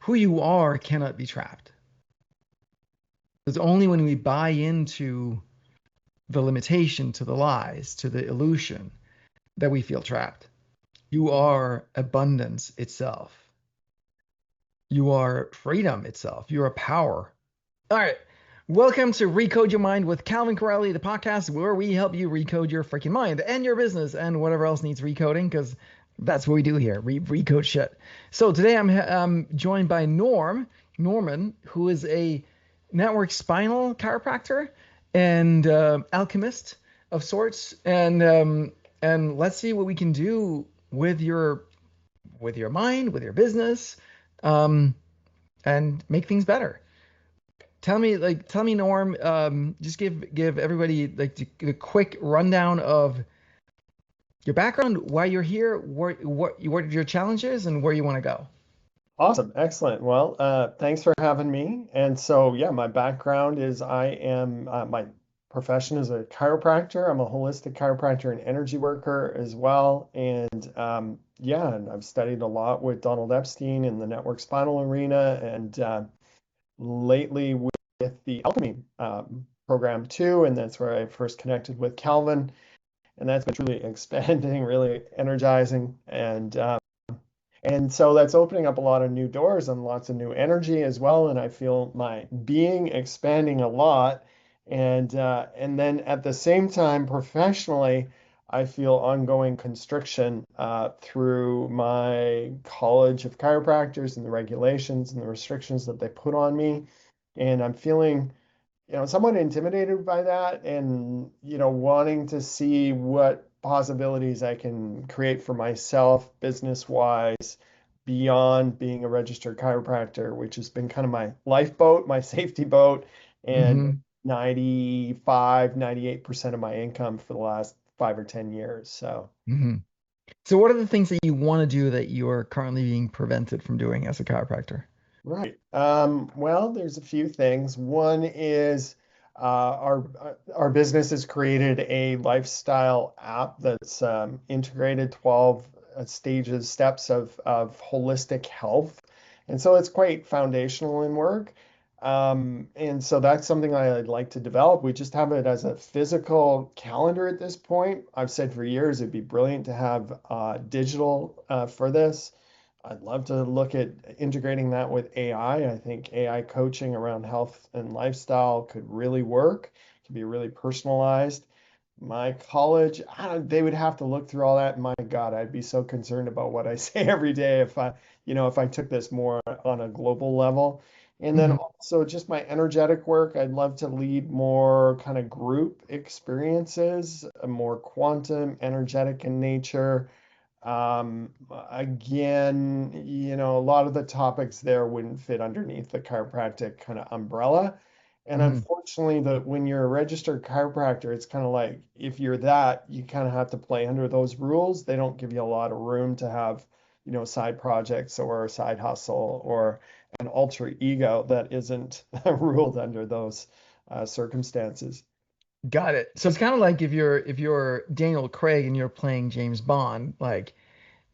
who you are cannot be trapped. It's only when we buy into the limitation, to the lies, to the illusion that we feel trapped. You are abundance itself. You are freedom itself. You are power. All right. Welcome to Recode Your Mind with Calvin Corelli, the podcast where we help you recode your freaking mind and your business and whatever else needs recoding, because that's what we do here. We recode shit. So today I'm joined by Norman, who is a network spinal chiropractor and alchemist of sorts. And let's see what we can do with your mind, with your business, um, and make things better. Tell me, Norm. Just give everybody like the quick rundown of your background, why you're here, what your challenge is, and where you want to go. Awesome. Excellent. Well, thanks for having me. And so, yeah, my background is my profession is a chiropractor. I'm a holistic chiropractor and energy worker as well. And yeah, and I've studied a lot with Donald Epstein in the network spinal arena and lately with the Alchemy program too. And that's where I first connected with Calvin. And that's been truly expanding, really energizing. And so that's opening up a lot of new doors and lots of new energy as well. And I feel my being expanding a lot. And then at the same time, professionally, I feel ongoing constriction through my College of Chiropractors and the regulations and the restrictions that they put on me. And I'm feeling, somewhat intimidated by that and, wanting to see what possibilities I can create for myself business wise beyond being a registered chiropractor, which has been kind of my lifeboat, my safety boat, and Hmm. 98% of my income for the last 5 or 10 years. So, Hmm. So, what are the things that you want to do that you are currently being prevented from doing as a chiropractor? right. Well, there's a few things. One is our business has created a lifestyle app that's integrated 12 stages, steps of holistic health. And so it's quite foundational in work. And so that's something I'd like to develop. We just have it as a physical calendar at this point. I've said for years it'd be brilliant to have digital for this. I'd love to look at integrating that with AI. I think AI coaching around health and lifestyle could really work, could be really personalized. My college, they would have to look through all that. My God, I'd be so concerned about what I say every day if I took this more on a global level. And then Hmm. also just my energetic work, I'd love to lead more kind of group experiences, more quantum energetic in nature. Again, a lot of the topics there wouldn't fit underneath the chiropractic kind of umbrella. And Hmm. unfortunately, when you're a registered chiropractor, it's kind of like if you're that, you kind of have to play under those rules. They don't give you a lot of room to have, side projects or a side hustle or an alter ego that isn't ruled under those circumstances. Got it. So it's kind of like if you're Daniel Craig and you're playing James Bond, like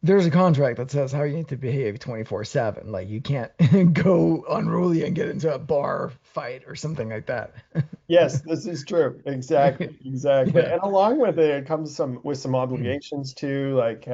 there's a contract that says how you need to behave 24/7. Like you can't go unruly and get into a bar fight or something like that. Yes, this is true. Exactly, exactly. Yeah. And along with it, it comes some obligations too. Like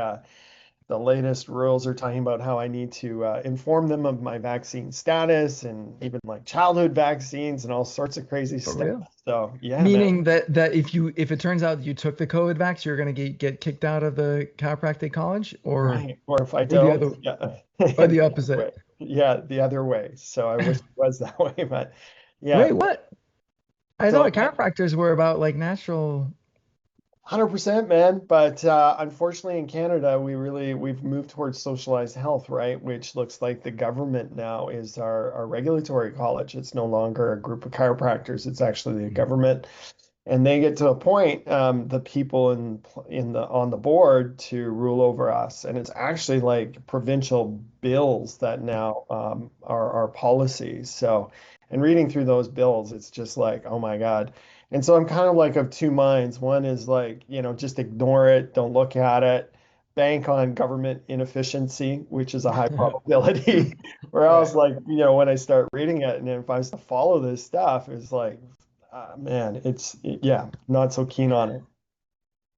the latest rules are talking about how I need to inform them of my vaccine status and even like childhood vaccines and all sorts of crazy For stuff. real? So yeah, man. Meaning that if it turns out you took the COVID vax, you're gonna get kicked out of the chiropractic college, Right. Or if I or the don't, other yeah, or the the other way. opposite. Yeah, the other way. So I wish it was that way, but Wait, yeah. what? I So thought chiropractors were about like natural. 100%, man. But unfortunately, in Canada, we've moved towards socialized health, right? Which looks like the government now is our regulatory college. It's no longer a group of chiropractors. It's actually the government, and they get to appoint the people in the on the board to rule over us. And it's actually like provincial bills that now are our policies. So, and reading through those bills, it's just like, oh my God. And so I'm kind of like of two minds. One is like, just ignore it, don't look at it. bank on government inefficiency, which is a high probability. Where I was Right. like, when I start reading it, and if I was to follow this stuff, it's like, man, yeah, not so keen on it.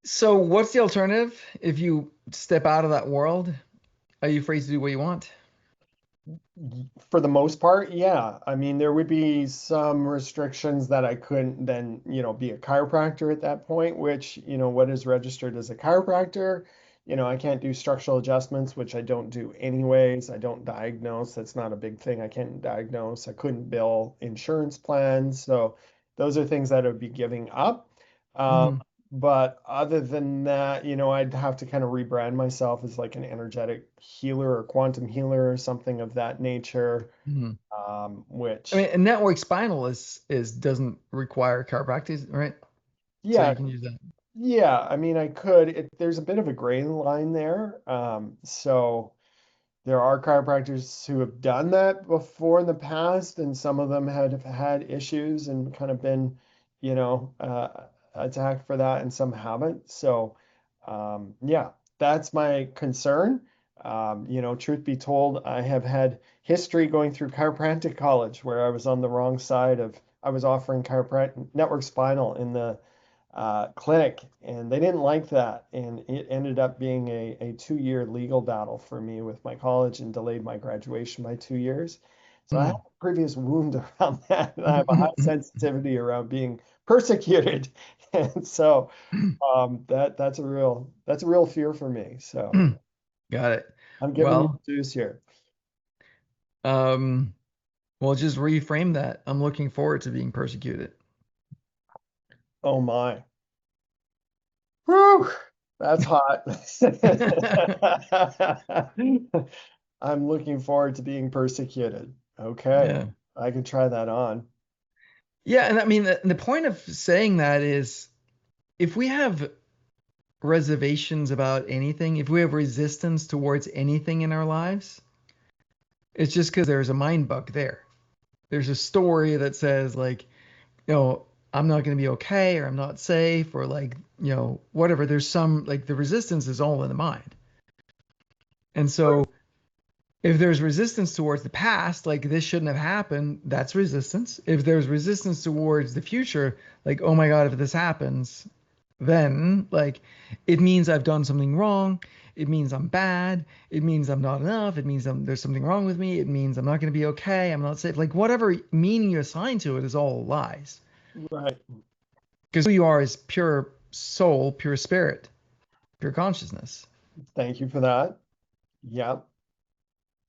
So what's the alternative if you step out of that world? Are you free to do what you want? For the most part, yeah. I mean, there would be some restrictions that I couldn't then, be a chiropractor at that point, which, what is registered as a chiropractor? I can't do structural adjustments, which I don't do anyways. I don't diagnose. That's not a big thing. I can't diagnose. I couldn't bill insurance plans. So those are things that I would be giving up. Um, Hmm. but other than that, I'd have to kind of rebrand myself as like an energetic healer or quantum healer or something of that nature. Hmm. I Which, mean, a network spinal is doesn't require chiropractic, right? So yeah, you can use that. yeah. I mean, I could. There's a bit of a gray line there. So. There are chiropractors who have done that before in the past, and some of them have had issues and kind of been, attacked for that, and some haven't. So, yeah, that's my concern. Truth be told, I have had history going through chiropractic college where I was on the wrong side of, I was offering chiropractic network spinal in the clinic, and they didn't like that. And it ended up being a 2 year legal battle for me with my college and delayed my graduation by 2 years. So I have a previous wound around that, and I have a high sensitivity around being persecuted. And so that's a real fear for me. So Got it. I'm giving you Well, the juice here. um, well, just reframe that. I'm looking forward to being persecuted. Oh my. Whew, that's hot. I'm looking forward to being persecuted. Okay, Yeah. I can try that on. Yeah, and I mean the point of saying that is if we have reservations about anything, if we have resistance towards anything in our lives, it's just because there's a mind bug there. There's a story that says like, I'm not going to be okay or I'm not safe or like, whatever. There's some like the resistance is all in the mind. And so if there's resistance towards the past, like this shouldn't have happened, that's resistance. If there's resistance towards the future, like, oh my God, if this happens, then like it means I've done something wrong. It means I'm bad. It means I'm not enough. It means there's something wrong with me. It means I'm not going to be okay. I'm not safe. Like whatever meaning you assign to it is all lies. Right. Because who you are is pure soul, pure spirit, pure consciousness. Thank you for that. Yeah.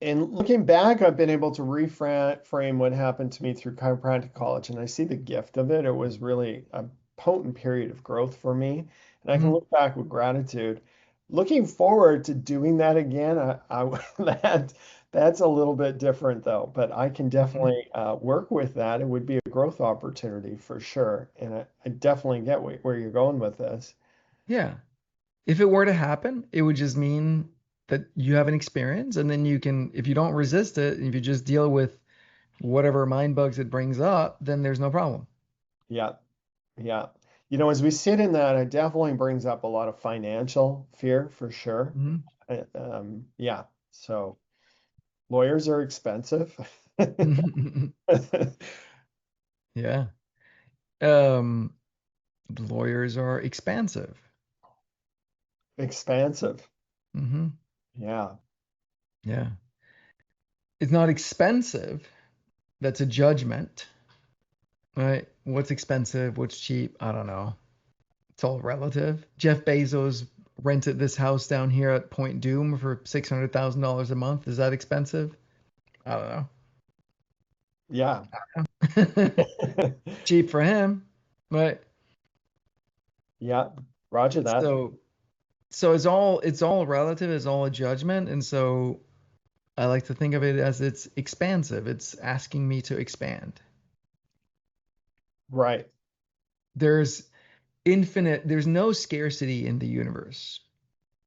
And looking back, I've been able to reframe what happened to me through chiropractic college, and I see the gift of it. It was really a potent period of growth for me, and I can Mhm. look back with gratitude. Looking forward to doing that again, that's a little bit different though, but I can Mhm. definitely work with that. It would be a growth opportunity for sure, and I definitely get where you're going with this. Yeah. If it were to happen, it would just mean that you have an experience, and then you can, if you don't resist it, if you just deal with whatever mind bugs it brings up, then there's no problem. Yeah. Yeah. As we sit in that, it definitely brings up a lot of financial fear for sure. Yeah. So lawyers are expensive. Mhm. Yeah. Um, Lawyers are expansive. Expansive. Hmm. Yeah. Yeah. It's not expensive. That's a judgment, right? What's expensive? What's cheap? I don't know. It's all relative. Jeff Bezos rented this house down here at Point Doom for $600,000 a month. Is that expensive? I Yeah. don't know. Cheap for him, right? Yeah. Roger that. So it's all relative. It's all a judgment, and so I like to think of it as it's expansive. It's asking me to expand. Right. There's there's no scarcity in the universe.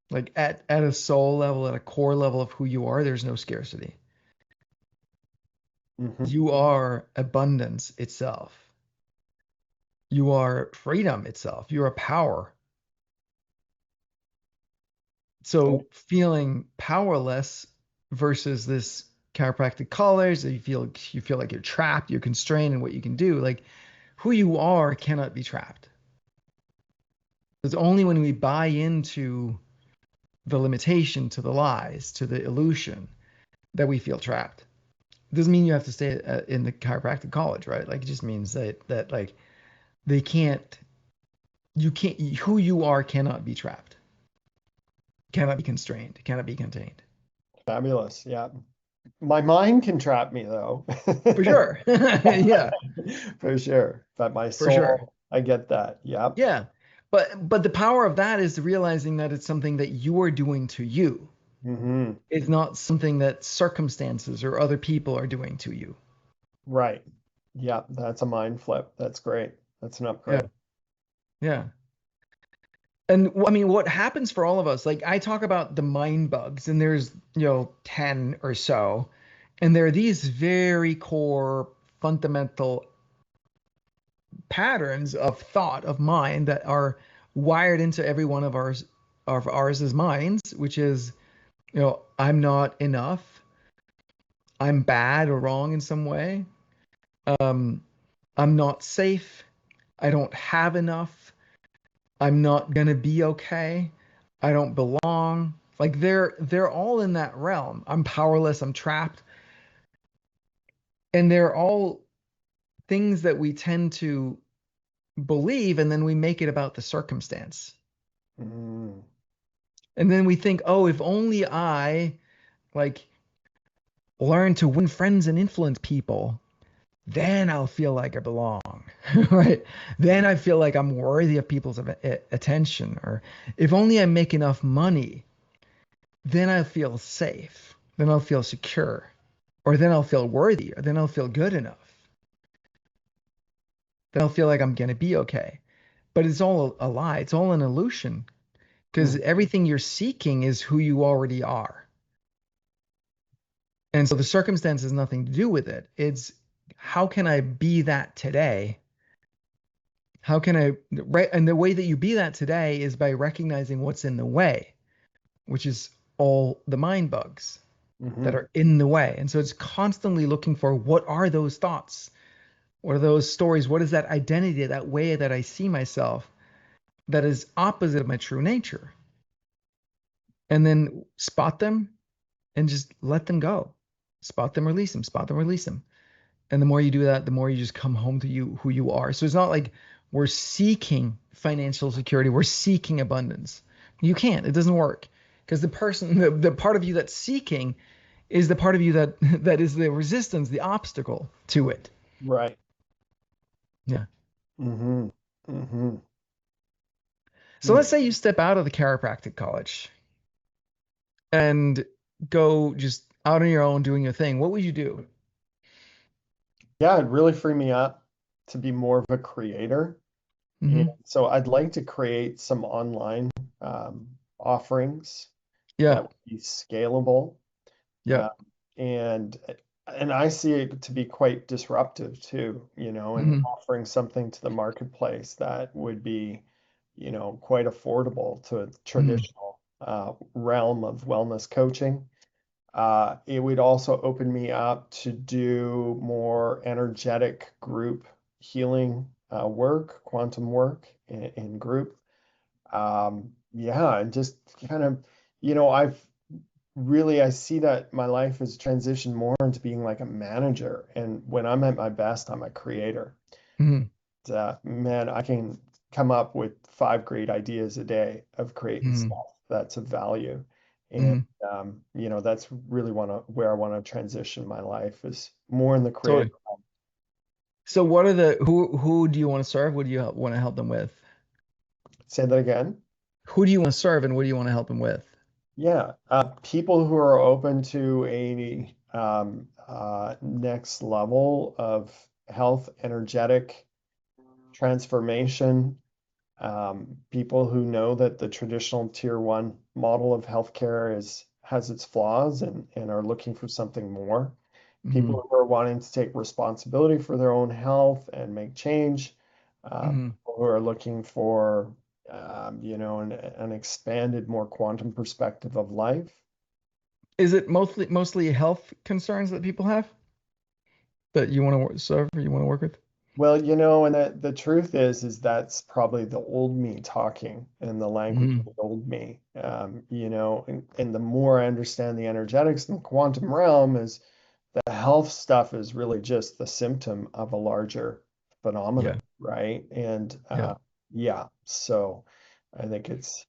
Like at a soul level, at a core level of who you are, there's no scarcity. Hmm. You are abundance itself. You are freedom itself. You are power. So feeling powerless versus this chiropractic college that you feel like you're trapped, you're constrained in what you can do. Like who you are cannot be trapped. It's only when we buy into the limitation, to the lies, to the illusion that we feel trapped. It doesn't mean you have to stay in the chiropractic college, right? Like it just means that like they can't, you can't, who you are cannot be trapped, cannot be constrained, cannot be contained. Fabulous. Yeah. My mind can trap me though. For sure. Yeah, For sure. But my for sure. soul, I get that. Yep. Yeah. But the power of that is realizing that it's something that you are doing to you. Hmm. It's not something that circumstances or other people are doing to you. Right. Yep. That's a mind flip. That's great. That's an Yeah. upgrade. Yeah. And I mean, what happens for all of us, like I talk about the mind bugs, and there's, 10 or so, and there are these very core fundamental patterns of thought, of mind that are wired into every one of ours as minds, which is, I'm not enough, I'm bad or wrong in some way, um, I'm not safe, I don't have enough, I'm not gonna be okay. I don't belong. Like they're all in that realm. I'm powerless, I'm trapped. And they're all things that we tend to believe, and then we make it about the circumstance. Mm. And then we think, oh, if only I like learn to win friends and influence people, then I'll feel like I belong. Right? Then I feel like I'm worthy of people's attention. Or if only I make enough money, then I'll feel safe. Then I'll feel secure. Or then I'll feel worthy. Or then I'll feel good enough. Then I'll feel like I'm going to be okay. But it's all a lie. It's all an illusion because Mm. everything you're seeking is who you already are. And so the circumstance has nothing to do with it. It's how can I be that today? How can I, right? And the way that you be that today is by recognizing what's in the way, which is all the mind bugs that Hmm. are in the way. And so it's constantly looking for what are those thoughts? What are those stories? What is that identity, that way that I see myself that is opposite of my true nature? And then spot them and just let them go. Spot them, release them, spot them, release them. And the more you do that, the more you just come home to you, who you are. So it's not like we're seeking financial security, we're seeking abundance. You can't, it doesn't work. Because the part of you that's seeking is the part of you that that is the resistance, the obstacle to it. Right. Yeah. Hmm. Hmm. So let's say you step out of the chiropractic college and go just out on your own doing your thing. What would you do? Yeah, it really freed me up to be more of a creator. And Hmm. so I'd like to create some online offerings that Yeah. would be scalable. Yeah. Uh, and I see it to be quite disruptive too, and Hmm. offering something to the marketplace that would be, quite affordable to a Hmm. traditional realm of wellness coaching. It would also open me up to do more energetic group healing work, quantum work in group. Yeah, and just kind of, I've really, I see that my life has transitioned more into being like a manager. And when I'm at my best, I'm a creator. Hmm. Man, I can come up with 5 great ideas a day of creating Hmm. stuff that's of value. And Hmm. that's really where I want to transition my life is more in the creative. Totally. So what are the who do you want to serve? What do you want to help them with? Say that again. Who do you want to serve and what do you want to help them with? Yeah, people who are open to a next level of health, energetic transformation, people who know that the traditional tier one model of healthcare has its flaws and are looking for something more. Hmm. People who are wanting to take responsibility for their own health and make change. Hmm. People who are looking for an expanded, more quantum perspective of life. Is it mostly health concerns that people have that you want to serve or you want to work with? Well, and the truth is that's probably the old me talking and the language of Hmm. the old me. And the more I understand the energetics and the quantum realm is the health stuff is really just the symptom of a larger phenomenon, Yeah. right? And Yeah. yeah, so I think it's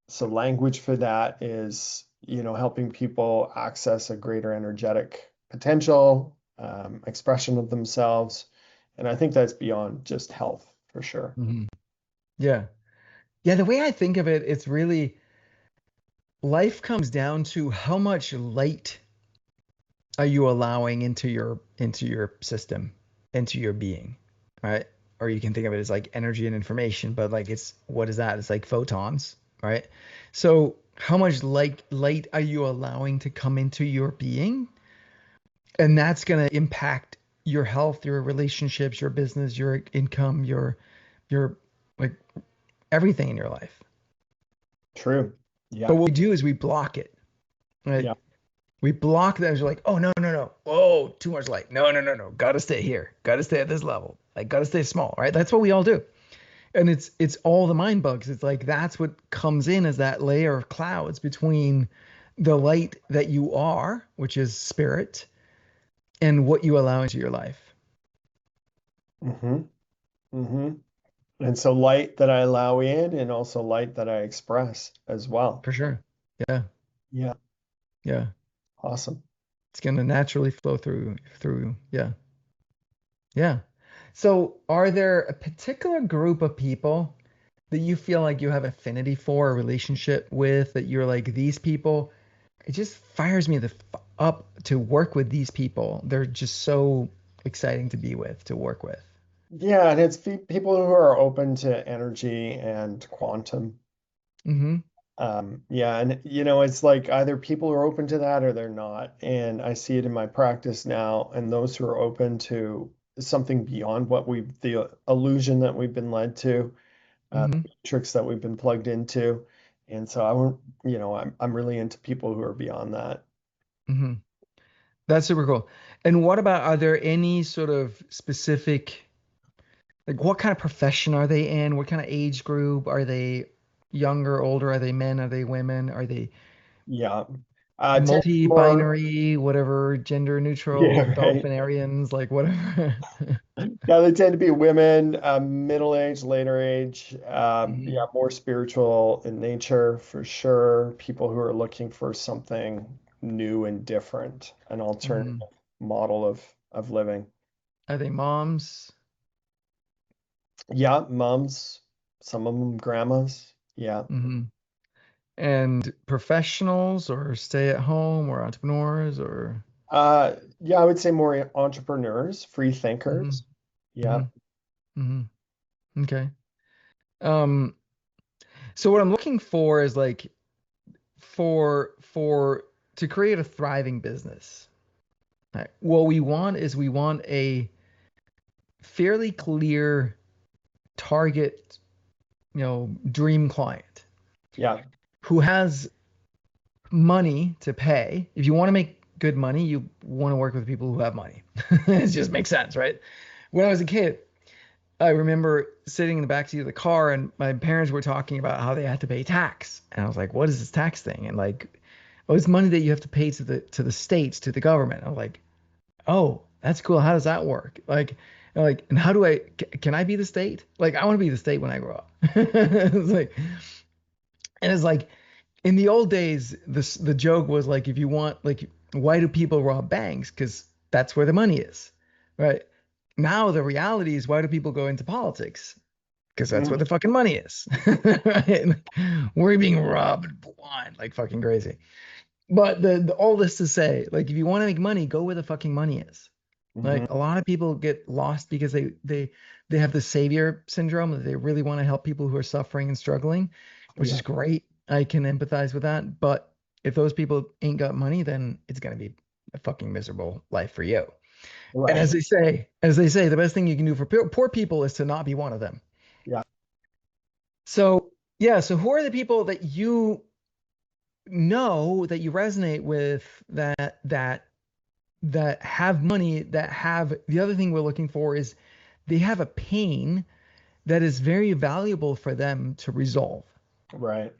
so language for that is, helping people access a greater energetic potential, expression of themselves. And I think that's beyond just health for sure. Hmm. Yeah. Yeah. The way I think of it, it's really life comes down to how much light are you allowing into your system, into your being, right? Or you can think of it as like energy and information, but like it's what is that? It's like photons, right? So how much light are you allowing to come into your being? And that's going to impact your health, your relationships, your business, your income, your like everything in your life. True. But Yeah. what we do is we block it, right? Yeah. We block that. We're like, oh no, no, no. Whoa, too much light. No, no, no, no. Gotta stay here. Gotta stay at this level. Like gotta stay small, right? That's what we all do. And it's all the mind bugs. It's like that's what comes in as that layer of clouds between the light that you are, which is spirit, and what you allow into your life. Hmm. Hmm. And so light that I allow in and also light that I express as well. For sure. Yeah. Yeah. Yeah. Awesome. It's gonna naturally flow through. Yeah. Yeah. So are there a particular group of people that you feel like you have affinity for a relationship with that you're like these people, it just fires me up to work with these people. They're just so exciting to be with, to work with. Yeah, and it's people who are open to energy and quantum. Hmm. Yeah, and it's like either people are open to that or they're not. And I see it in my practice now, and those who are open to something beyond the illusion that we've been led to, Hmm. the tricks that we've been plugged into. And so I won't, I'm really into people who are beyond that. Hmm. That's super cool. And what about, are there any sort of specific, like what kind of profession are they in? What kind of age group? Are they younger, older? Are they men? Are they women? Are they Yeah. Tend to be more, multi-binary, whatever, gender neutral, yeah, right. dolphinarians, like whatever? Yeah, they tend to be women, middle age, later age, Hmm. yeah, more spiritual in nature for sure. People who are looking for something new and different, an alternative Hmm. model of living. Are they moms? Yeah, moms, some of them grandmas. Yeah. Hmm. And professionals or stay at home or entrepreneurs or Yeah, I would say more entrepreneurs, free hmm. thinkers. Yeah. Hmm. Hmm. Okay. Um, so what I'm looking for is like for to create a thriving business. Right? What we want is we want a fairly clear target, dream client Yeah. who has money to pay. If you want to make good money, you want to work with people who have money. It just makes sense, right? When I was a kid, I remember sitting in the backseat of the car and my parents were talking about how they had to pay tax. And I was like, what is this tax thing? And like, oh, it's money that you have to pay to the states, to the government. I'm like, oh, that's cool. How does that work? And how do can I be the state? Like, I want to be the state when I grow up. It's like, and it's like, in the old days, the joke was like, if you want, like, why do people rob banks? Because that's where the money is, right? Now the reality is, why do people go into politics? Because that's where Mhm. the fucking money is, right? Like, we're being robbed blind, like fucking crazy. But the all this to say, like, if you want to make money, go where the fucking money is. Mhm. Like a lot of people get lost because they have the savior syndrome that they really want to help people who are suffering and struggling, which Yeah. is great. I can empathize with that. But if those people ain't got money, then it's gonna be a fucking miserable life for you. And Right. as they say, the best thing you can do for poor people is to not be one of them. Yeah. So yeah, so who are the people that you know that you resonate with that have money, that have the other thing we're looking for is they have a pain that is very valuable for them to resolve, Right.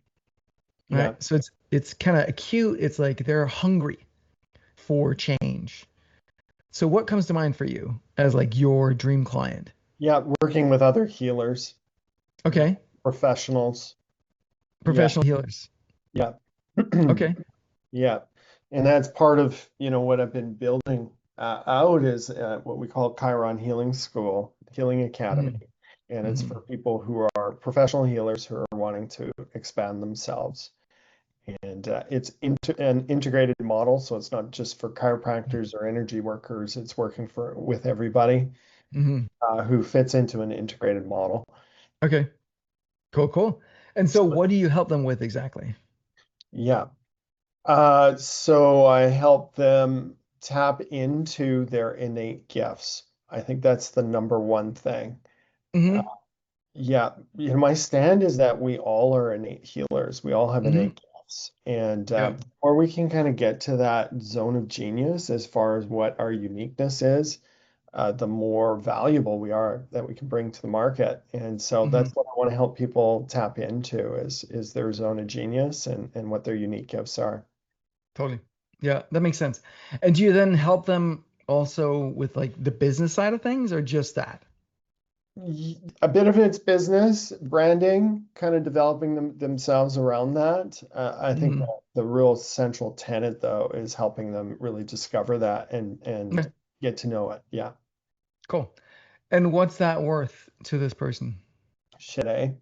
right? Yeah. So it's kind of acute. It's like they're hungry for change. So what comes to mind for you as like your dream client? Yeah. Working with other healers, uh, Okay, professionals. Yeah. professional healers. Yeah. Okay. Yeah. And that's part of, what I've been building out is what we call Chiron Healing School, Healing Academy. Hmm. And it's Hmm. for people who are professional healers who are wanting to expand themselves. And it's an integrated model, so it's not just for chiropractors or energy workers. It's working with everybody Hmm. who fits into an integrated model. Okay. Cool, cool. And so what do you help them with exactly? Yeah. So I help them tap into their innate gifts. I think that's the number one thing. Uh, Hmm. yeah, my stand is that we all are innate healers. We all have Hmm. innate gifts, and Yeah. or we can kind of get to that zone of genius as far as what our uniqueness is, the more valuable we are that we can bring to the market. And so Hmm. that's what I want to help people tap into is their zone of genius and what their unique gifts are. Totally. Yeah, that makes sense. And do you then help them also with like the business side of things or just that? A bit of it's business, branding, kind of developing themselves around that. I think Hmm. that the real central tenet, though, is helping them really discover that and Okay, get to know it. Yeah. cool. And what's that worth to this person? Should I?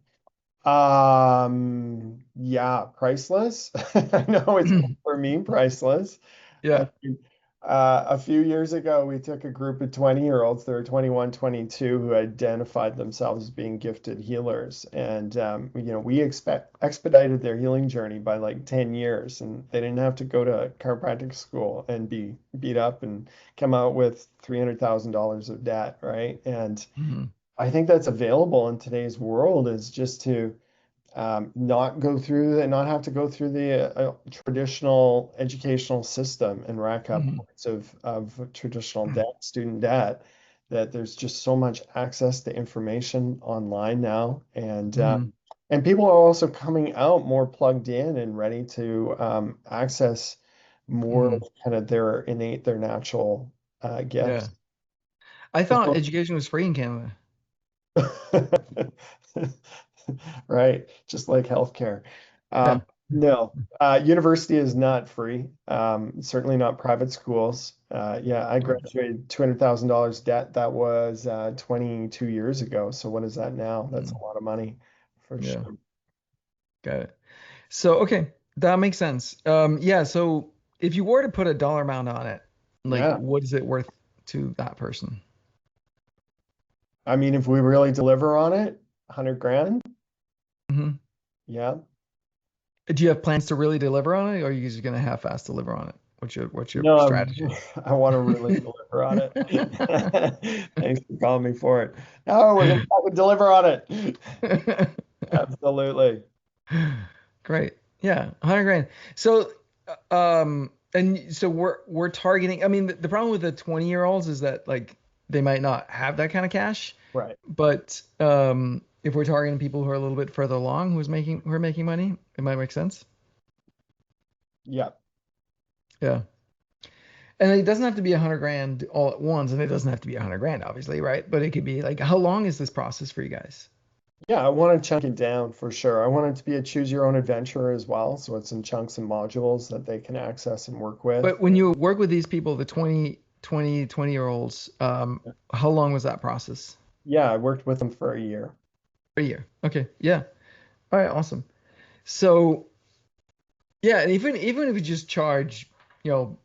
Yeah, priceless. I know it's for me priceless. I Yeah. mean, a few years ago, we took a group of 20-year-olds, they were 21, 22, who identified themselves as being gifted healers. And, we expedited their healing journey by like 10 years, and they didn't have to go to chiropractic school and be beat up and come out with $300,000 of debt, right? And Hmm. I think that's available in today's world is just to not have to go through the traditional educational system and rack up Hmm. points of traditional debt, student debt, that there's just so much access to information online now. Hmm. And people are also coming out more plugged in and ready to access more Hmm. of kind of their natural Yeah. gifts. I thought So education was free in Canada. Right, just like healthcare. Yeah. No, university is not free. Certainly not private schools. Yeah, I Okay. graduated $200,000 debt. That was 22 years ago. So what is that now? That's a Mhm. lot of money for Yeah. sure. Got it. So, okay, that makes sense. Yeah, so if you were to put a dollar amount on it, like Yeah. what is it worth to that person? I mean, if we really deliver on it, 100 grand. Hmm. Yeah. Do you have plans to really deliver on it, or are you just gonna half-ass deliver on it? What's your No, strategy? I want to really deliver on it. Thanks for calling me for it. No, we're going to deliver on it. Absolutely. Great. Yeah, 100 grand. So, and so we're targeting. I mean, the problem with the 20-year-olds is that like they might not have that kind of cash, Right. but if we're targeting people who are a little bit further along, who are making money, it might make sense. Yeah. Yeah. And it doesn't have to be 100 grand all at once, and it doesn't have to be 100 grand, obviously, right? But it could be like, how long is this process for you guys? Yeah, I want to chunk it down for sure. I want it to be a choose your own adventure as well. So it's in chunks and modules that they can access and work with. But when you work with these people, the 20-year-olds, how long was that process? Yeah, I worked with them for a year. A year. Okay. Yeah. All right. Awesome. So yeah, and even if you just charge, you know,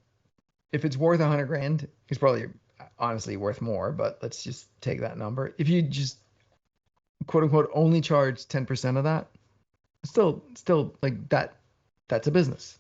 if it's worth 100 grand, it's probably honestly worth more, but let's just take that number. If you just quote unquote only charge 10% of that, still like that's a business.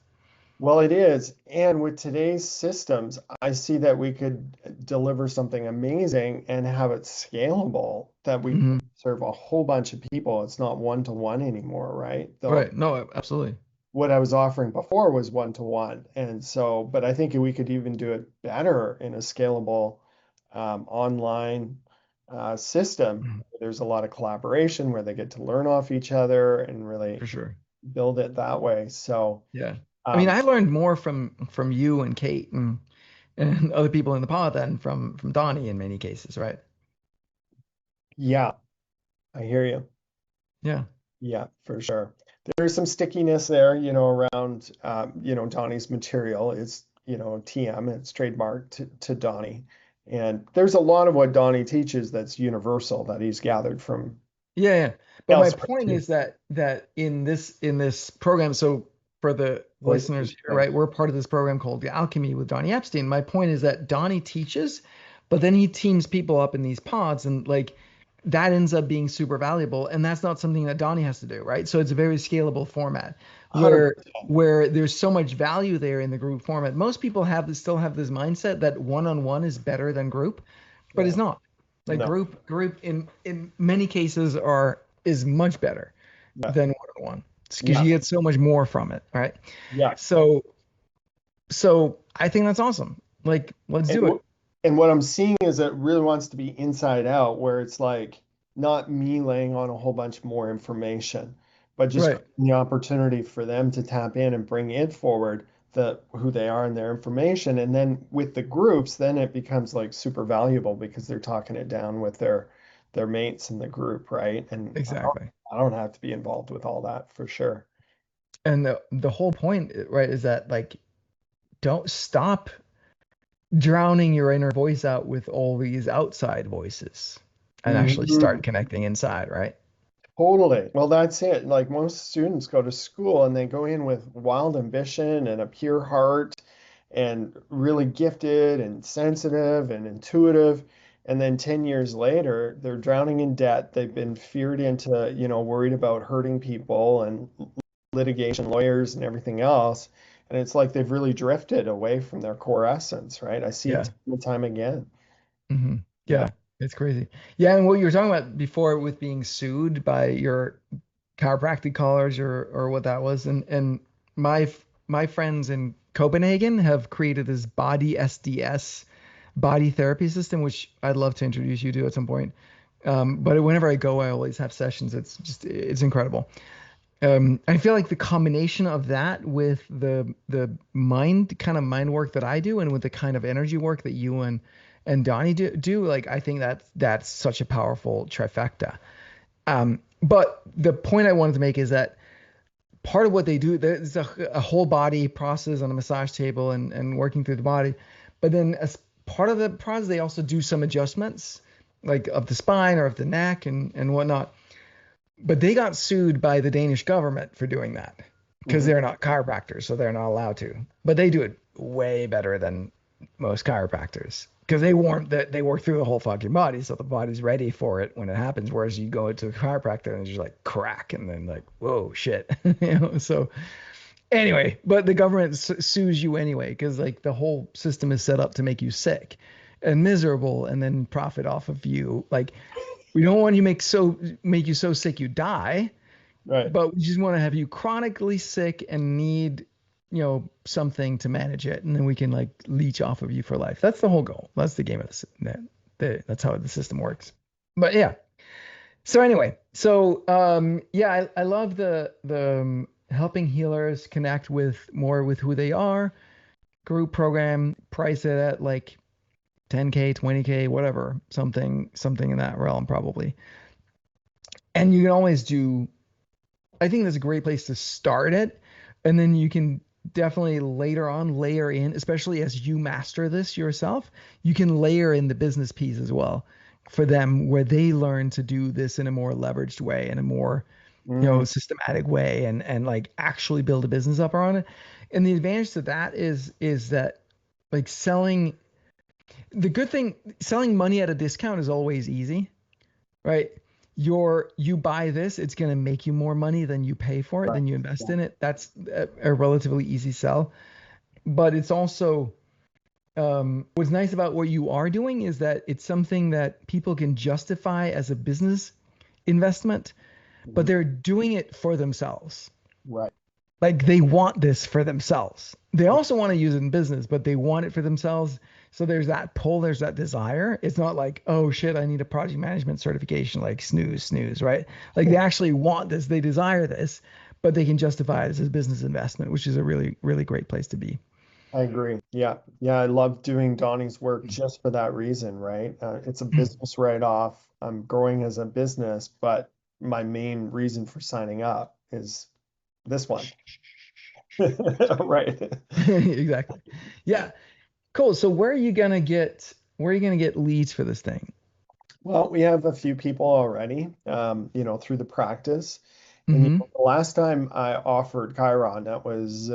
Well, it is. And with today's systems, I see that we could deliver something amazing and have it scalable that we Hmm. serve a whole bunch of people. It's not one to one anymore, right? Though Right. No, absolutely. what I was offering before was one to one. And so, but I think we could even do it better in a scalable online system. Mhm. There's a lot of collaboration where they get to learn off each other and really For sure. build it that way. So, Yeah. I mean, um, I learned more from you and Kate and other people in the pod than from Donnie in many cases, right? yeah, I hear you. Yeah. Yeah, for sure. There's some stickiness there, around, Donnie's material. It's, TM, it's trademarked to Donnie. And there's a lot of what Donnie teaches that's universal that he's gathered from Yeah, yeah. But my elsewhere point too. is that in this program, so for the Like, listeners here, right. right, we're part of this program called the Alchemy with Donnie Epstein. My point is that Donnie teaches, but then he teams people up in these pods, and like that ends up being super valuable. And that's not something that Donnie has to do, right? So it's a very scalable format where 100%. where there's so much value there in the group format. Most people still have this mindset that one-on-one is better than group, but it's Yeah. not. Like No. group in many cases is much better Yeah. than one-on-one because Yeah. you get so much more from it, right? Yeah. So I think that's awesome. Like, let's And do it. and what I'm seeing is it really wants to be inside out, where it's like not me laying on a whole bunch more information, but just Right. creating the opportunity for them to tap in and bring it forward, the who they are and their information. And then with the groups, then it becomes like super valuable because they're talking it down with their mates in the group, right? And Exactly. I don't have to be involved with all that for sure. And the whole point, right, is that like don't stop drowning your inner voice out with all these outside voices and actually start Mhm. connecting inside, right? Totally. Well, that's it. Like most students go to school and they go in with wild ambition and a pure heart and really gifted and sensitive and intuitive. And then 10 years later, they're drowning in debt. They've been feared into, worried about hurting people and litigation, lawyers, and everything else. And it's like they've really drifted away from their core essence, right? I see it Yeah. time and time again. Hmm. Yeah. Yeah. It's crazy. Yeah, and what you were talking about before with being sued by your chiropractic college or what that was, and my friends in Copenhagen have created this body SDS body therapy system, which I'd love to introduce you to at some point. But whenever I go, I always have sessions. It's incredible. I feel like the combination of that with the mind work that I do, and with the kind of energy work that you and Donnie do, like I think that's such a powerful trifecta. But the point I wanted to make is that part of what they do, there's a whole body process on a massage table and working through the body. But then as part of the process, they also do some adjustments like of the spine or of the neck and whatnot. But they got sued by the Danish government for doing that because Mhm. they're not chiropractors, so they're not allowed to. But they do it way better than most chiropractors because they warm that they work through the whole fucking body, so the body's ready for it when it happens. Whereas you go to a chiropractor and it's just like crack, and then like whoa shit, So anyway, but the government sues you anyway because like the whole system is set up to make you sick and miserable and then profit off of you. Like we don't want you make you so sick you die, Right. but we just want to have you chronically sick and need, something to manage it, and then we can like leech off of you for life. That's the whole goal. That's the game of this. That's how the system works. But yeah. So anyway, yeah, I love the helping healers connect with more with who they are. Group program, price it at like 10K, 20K, whatever, something in that realm probably. And you can always do, I think that's a great place to start it. And then you can definitely later on layer in, especially as you master this yourself, you can layer in the business piece as well for them where they learn to do this in a more leveraged way, in a more, Mm, systematic way and like actually build a business up around it. And the advantage to that is that like the good thing, selling money at a discount is always easy, right? You buy this, it's going to make you more money than you pay for it, right. than you invest Yeah. in it. That's a relatively easy sell. but it's also what's nice about what you are doing is that it's something that people can justify as a business investment, but Mhm. they're doing it for themselves. Right. Like they want this for themselves. They also want to use it in business, but they want it for themselves. So there's that pull, there's that desire. It's not like, oh shit, I need a project management certification, like snooze, right? Like they actually want this, they desire this, but they can justify it as a business investment, which is a really, really great place to be. I agree. Yeah. Yeah. I love doing Donnie's work just for that reason, right? It's a business write-off. I'm growing as a business, but my main reason for signing up is this one. Right. Exactly. Yeah. Cool. So where are you gonna get leads for this thing? Well, we have a few people already, through the practice. And Mm-hmm. the last time I offered Chiron, that was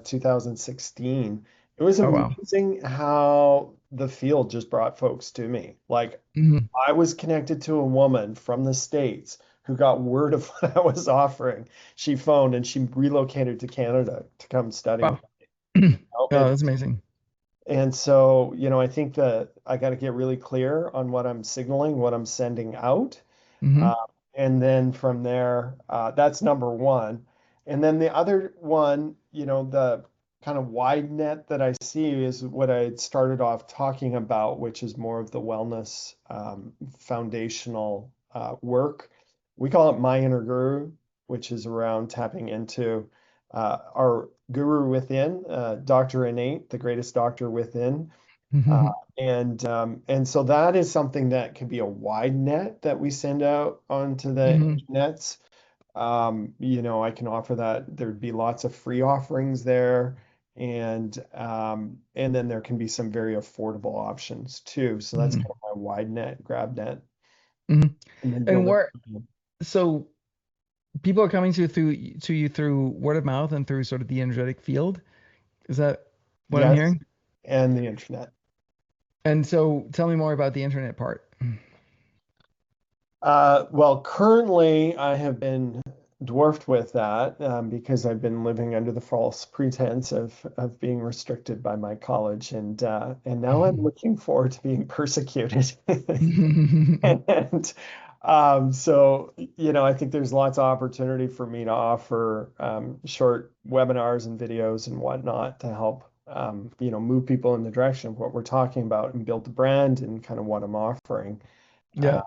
2016. It was Oh wow. amazing how the field just brought folks to me. Like Mm-hmm. I was connected to a woman from the States who got word of what I was offering. She phoned and she relocated to Canada to come study with Wow. me. Oh, And that's amazing. and so, I think that I got to get really clear on what I'm signaling, what I'm sending out. Uh, Mm-hmm. and then from there, that's number one. And then the other one, the kind of wide net that I see is what I had started off talking about, which is more of the wellness foundational work. We call it My Inner Guru, which is around tapping into our guru within, Dr. Innate, the greatest doctor within. Uh, Mm-hmm. and so that is something that can be a wide net that we send out onto the Mm-hmm. nets. I can offer that. There'd be lots of free offerings there, and then there can be some very affordable options too. So that's Mm-hmm. kind of my wide net, grab net, Mm-hmm. and then And build it. so people are coming to you through word of mouth and through sort of the energetic field. Is that what I'm Yes, hearing? and the internet. And so tell me more about the internet part. Well, currently I have been dwarfed with that because I've been living under the false pretense of being restricted by my college, and now I'm looking forward to being persecuted. And so, I think there's lots of opportunity for me to offer short webinars and videos and whatnot to help, move people in the direction of what we're talking about and build the brand and kind of what I'm offering. Uh, Yeah.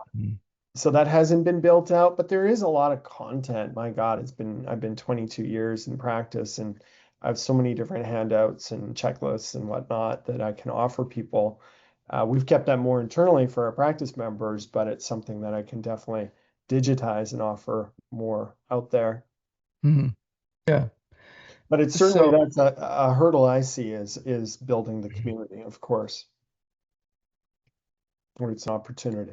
so that hasn't been built out, but there is a lot of content. My God, I've been 22 years in practice and I have so many different handouts and checklists and whatnot that I can offer people. We've kept that more internally for our practice members, but it's something that I can definitely digitize and offer more out there. Mhm. Yeah. But it's certainly So that's a hurdle I see is building the community, of course, or it's an opportunity.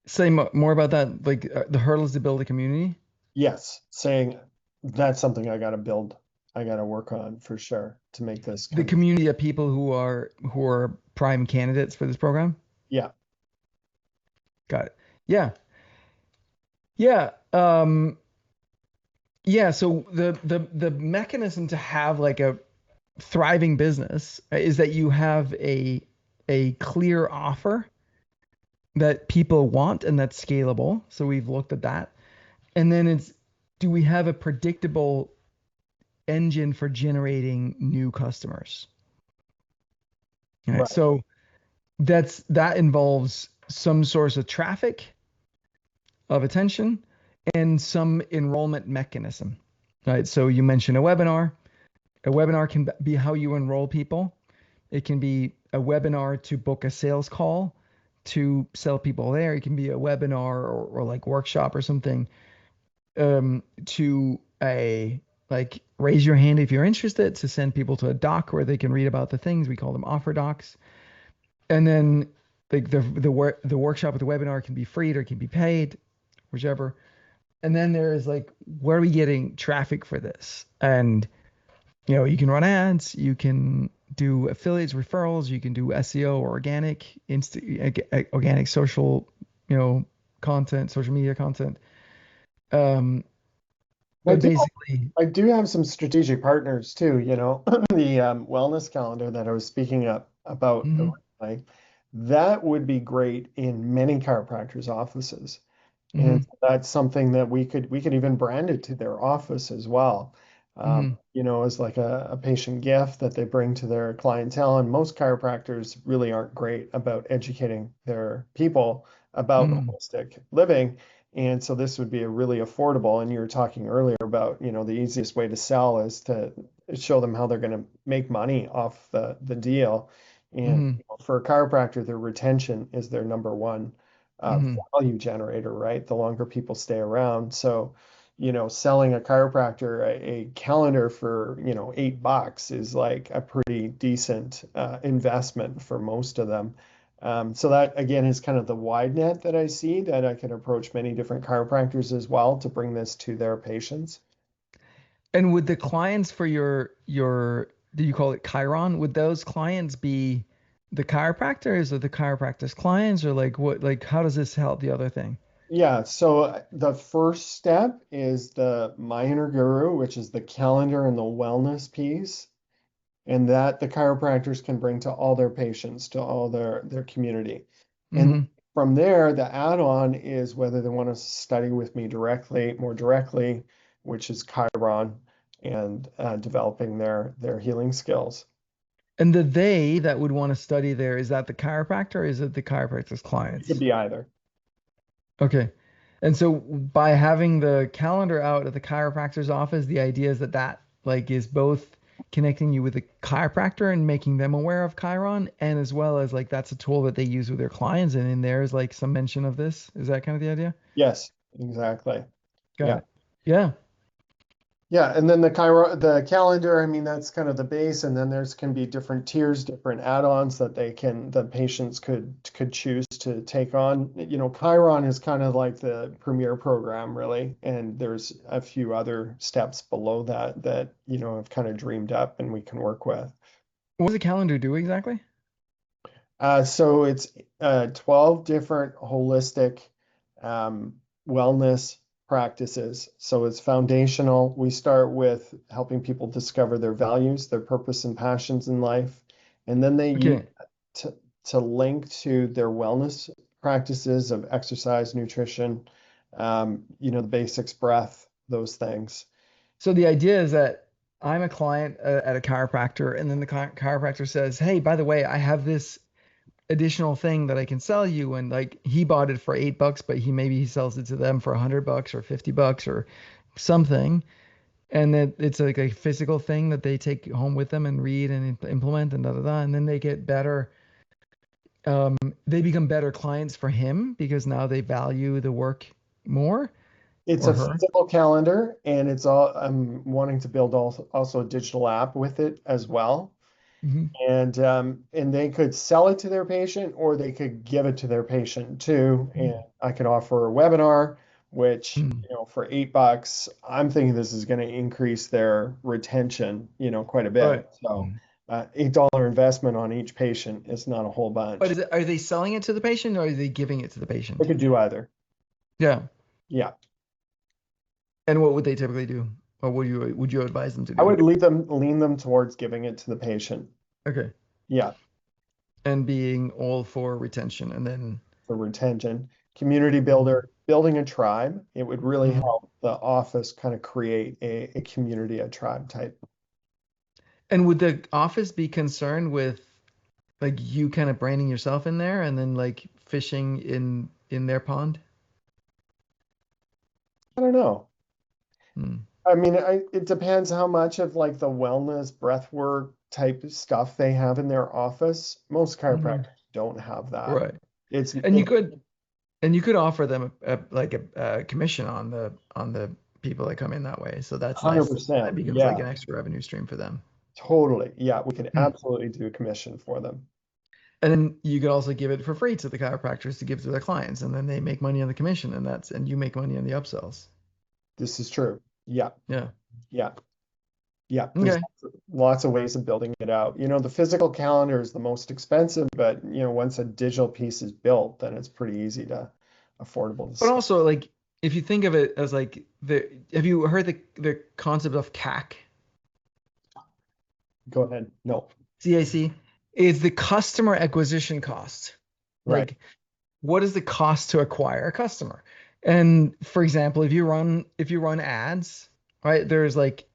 say more about that, like the hurdles to build a community. Yes, saying that's something I got to build. I got to work on for sure to make this The kind of, community of people who are prime candidates for this program. yeah, Got it. Yeah. Yeah. Yeah. So the mechanism to have like a thriving business is that you have a clear offer that people want and that's scalable. So we've looked at that. And then it's, do we have a predictable engine for generating new customers? All right. right, So that involves some source of traffic, of attention, and some enrollment mechanism. Right. So you mentioned a webinar. A webinar can be how you enroll people. It can be a webinar to book a sales call to sell people there. It can be a webinar or like workshop or something to a like raise your hand if you're interested to send people to a doc where they can read about the things. We call them offer docs. And then like the workshop or the webinar can be free or it can be paid, whichever. And then there is like, where are we getting traffic for this? And you can run ads, you can do affiliates, referrals, you can do SEO or organic social, content, social media content. Um, I But do basically, I do have some strategic partners too, you know, the wellness calendar that I was speaking up about hmm originally, that would be great in many chiropractors' offices. And hmm that's something that we could even brand it to their office as well. hmm As like a patient gift that they bring to their clientele. And most chiropractors really aren't great about educating their people about hmm holistic living. And so this would be a really affordable. And you were talking earlier about, the easiest way to sell is to show them how they're going to make money off the deal. And hmm for a chiropractor, their retention is their number one uh, hmm value generator, right? The longer people stay around. So, selling a chiropractor a calendar for, $8 is like a pretty decent investment for most of them. So that again is kind of the wide net that I see that I can approach many different chiropractors as well to bring this to their patients. And would the clients for your do you call it Chiron? Would those clients be the chiropractors or the chiropractor's clients or like what like how does this help the other thing? Yeah, so the first step is the My Inner Guru, which is the calendar and the wellness piece. And that the chiropractors can bring to all their patients, to all their community. And hmm from there, the add-on is whether they want to study with me more directly, which is Chiron, and developing their healing skills. And the they that would want to study there, is that the chiropractor or is it the chiropractor's It could clients? be either. Okay. And so by having the calendar out at the chiropractor's office, the idea is that that like is both connecting you with the chiropractor and making them aware of Chiron, and as well as like that's a tool that they use with their clients, and in there is like some mention of this. Is that kind of the idea? Yes, exactly. Got Yeah. it. Yeah. Yeah, and then the calendar, I mean, that's kind of the base, and then there's can be different tiers, different add-ons that the patients could choose to take on. Chiron is kind of like the premier program, really, and there's a few other steps below that have kind of dreamed up and we can work with. What does the calendar do exactly? So it's 12 different holistic um, wellness practices. So it's foundational. We start with helping people discover their values, their purpose and passions in life, and then they use Okay. that to link to their wellness practices of exercise, nutrition, the basics, breath, those things. So the idea is that I'm a client at a chiropractor, and then the chiropractor says, "Hey, by the way, I have this additional thing that I can sell you." And like he bought it for $8, but he sells it to them for $100 or $50 or something. And then it's like a physical thing that they take home with them and read and implement and da da da. And then they get better. Um, they become better clients for him because now they value the work more It's or a her. physical calendar, and I'm wanting to build also a digital app with it as well. hmm And they could sell it to their patient or they could give it to their patient too. And I could offer a webinar, which, hmm for $8, I'm thinking this is going to increase their retention, quite a Right. bit. So $8 investment on each patient is not a whole But bunch. is it, are they selling it to the patient or are they giving it to the They patient? could do either. Yeah. Yeah. And what would they typically do? Or would you advise them to I do? would lean them towards giving it to the patient. Okay. Yeah. And being all for retention and then For retention, community Mhm. builder, building a tribe. It would really Mhm. help the office kind of create a community, a tribe type. And would the office be concerned with like you kind of branding yourself in there and then like fishing in their pond? I don't know. Hmm. I mean, it depends how much of like the wellness breath work type of stuff they have in their office. Most Mhm. chiropractors don't have that. Right. It's And you it could and you could offer them a commission on the people that come in that way. So that's nice. That 100%. becomes like Yeah, an extra revenue stream for them. totally. Yeah, we could Hmm. absolutely do a commission for them. And then you could also give it for free to the chiropractors to give to their clients, and then they make money on the commission, and you make money on the upsells. This is true. Yeah, Yeah. yeah. Yeah, there's Okay. lots of ways of building it out. The physical calendar is the most expensive, but once a digital piece is built, then it's pretty easy to affordable to But scale. also like if you think of it as like have you heard the concept of CAC? Go ahead. No. CAC is the customer acquisition cost. Right. Like, what is the cost to acquire a customer? And for example, if you run ads, right, there's like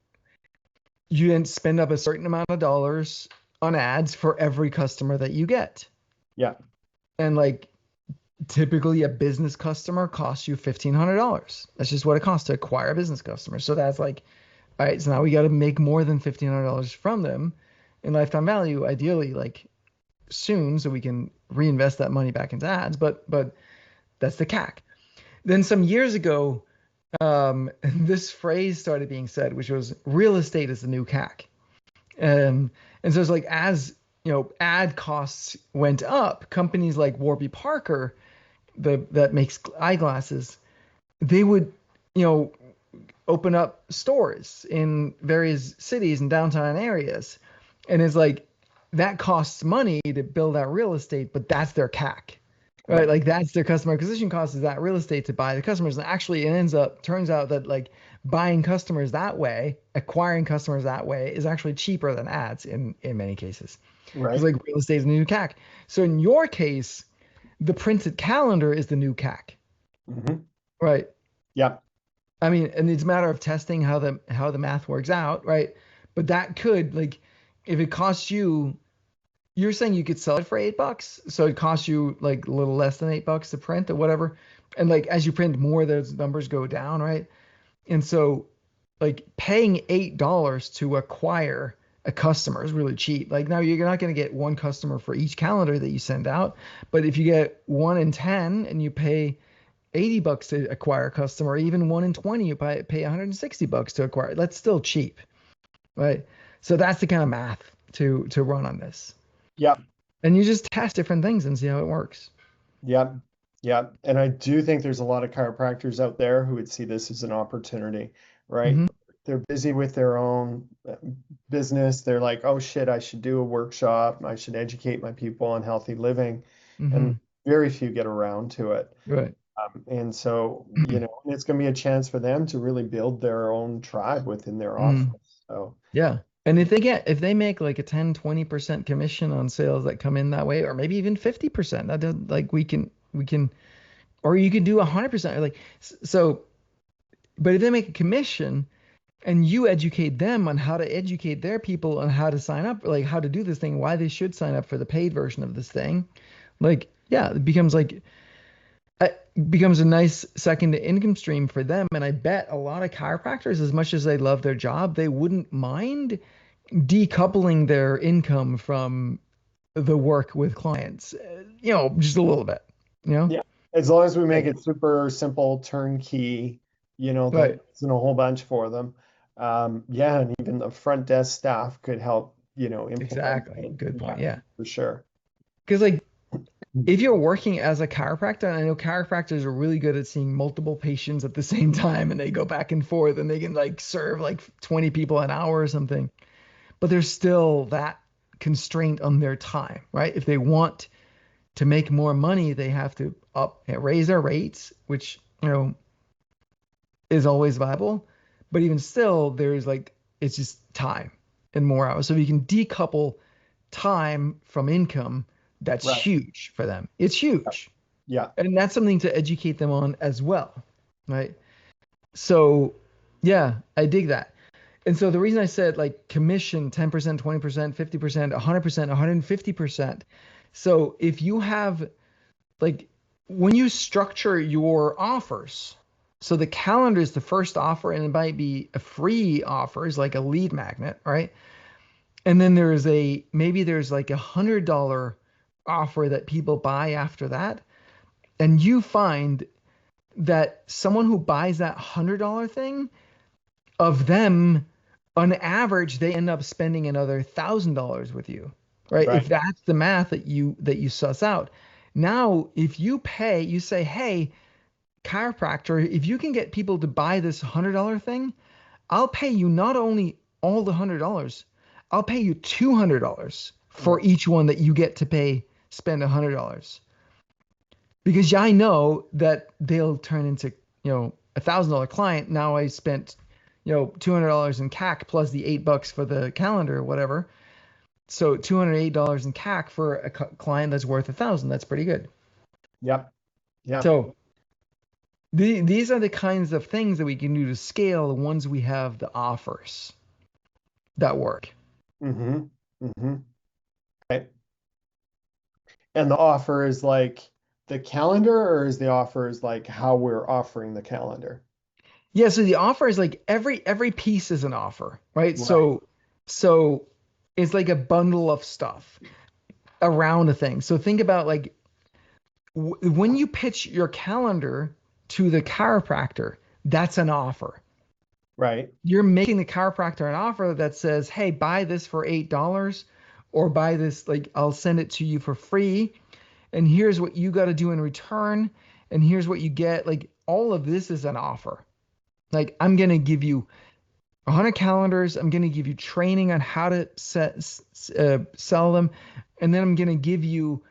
you then spend up a certain amount of dollars on ads for every customer that you get. Yeah. And like typically a business customer costs you $1,500. That's just what it costs to acquire a business customer. So that's like, all right, so now we got to make more than $1,500 from them in lifetime value, ideally like soon, so we can reinvest that money back into ads. But that's the CAC. Then some years ago, this phrase started being said, which was real estate is the new CAC. And so it's like as ad costs went up, companies like Warby Parker, that makes eyeglasses, they would, you know, open up stores in various cities and downtown areas. And it's like that costs money to build out real estate, but that's their CAC. Right, Right. like that's their customer acquisition cost is that real estate to buy the customers. And actually, turns out that like buying customers that way, acquiring customers that way, is actually cheaper than ads in many cases, because Right. like real estate is the new CAC. So in your case, the printed calendar is the new CAC, Hmm. right? Yeah. I mean, and it's a matter of testing how the math works out, right? But that could like, if it costs you, you're saying you could sell it for $8, so it costs you like a little less than $8 to print or whatever, and like as you print more, those numbers go down, right? And so like paying $8 to acquire a customer is really cheap. Like now you're not going to get one customer for each calendar that you send out, but if you get 1 in 10 and you pay $80 to acquire a customer, or even 1 in 20, you pay $160 to acquire. That's still cheap, right? So that's the kind of math to run on this, Yeah. and you just test different things and see how it works. Yeah. Yeah. And I do think there's a lot of chiropractors out there who would see this as an opportunity, right? Hmm. They're busy with their own business. They're like, oh shit, I should do a workshop. I should educate my people on healthy living. And Hmm. very few get around to it. Right. And so, it's going to be a chance for them to really build their own tribe within their office. Mm. So, Yeah. And if they make like a 10-20% commission on sales that come in that way, or maybe even 50%, like we can, or you can do 100%, like so. But if they make a commission and you educate them on how to educate their people on how to sign up, like how to do this thing, why they should sign up for the paid version of this thing, like yeah, it becomes a nice second income stream for them. And I bet a lot of chiropractors, as much as they love their job, they wouldn't mind decoupling their income from the work with clients, just a little bit, you know? yeah, as long as we make Right. it super simple, turnkey, that Right. isn't a whole bunch for them. Yeah, and even the front desk staff could help, implement Exactly. it. Good point. Yeah, Yeah. for sure. Because like if you're working as a chiropractor, and I know chiropractors are really good at seeing multiple patients at the same time and they go back and forth and they can like serve like 20 people an hour or something, but there's still that constraint on their time, right? If they want to make more money, they have to raise their rates, which, is always viable. But even still, there's like, it's just time and more hours. So if you can decouple time from income, that's Right. huge for them. It's huge. Yeah. And that's something to educate them on as well. Right. So yeah, I dig that. And so the reason I said like commission 10%, 20%, 50%, 100%, 150%. So if you have like when you structure your offers, so the calendar is the first offer and it might be a free offer, is like a lead magnet, right? And then there's like $100 offer that people buy after that. And you find that someone who buys that $100 thing, of them, on average, they end up spending another $1,000 with you, right? Right. If that's the math that you suss out. Now, if you say, hey, chiropractor, if you can get people to buy this $100 thing, I'll pay you not only all the $100, I'll pay you $200 for Right. each one that you get to spend $100, because I know that they'll turn into $1,000 client. Now I spent, $200 in CAC plus the $8 for the calendar or whatever. So $208 in CAC for a client that's worth 1,000. That's pretty good. Yep. Yep. So these are the kinds of things that we can do to scale the ones we have the offers that work. Mm-hmm. Mm-hmm. Right. And the offer is like the calendar, or is the offer is like how we're offering the calendar? Yeah, so the offer is like every piece is an offer, right? Right. So it's like a bundle of stuff around a thing. So think about like when you pitch your calendar to the chiropractor, that's an offer. Right. You're making the chiropractor an offer that says, "Hey, buy this for $8 or buy this like I'll send it to you for free and here's what you got to do in return and here's what you get." Like all of this is an offer. Like I'm going to give you 100 calendars. I'm going to give you training on how to sell them. And then I'm going to give you,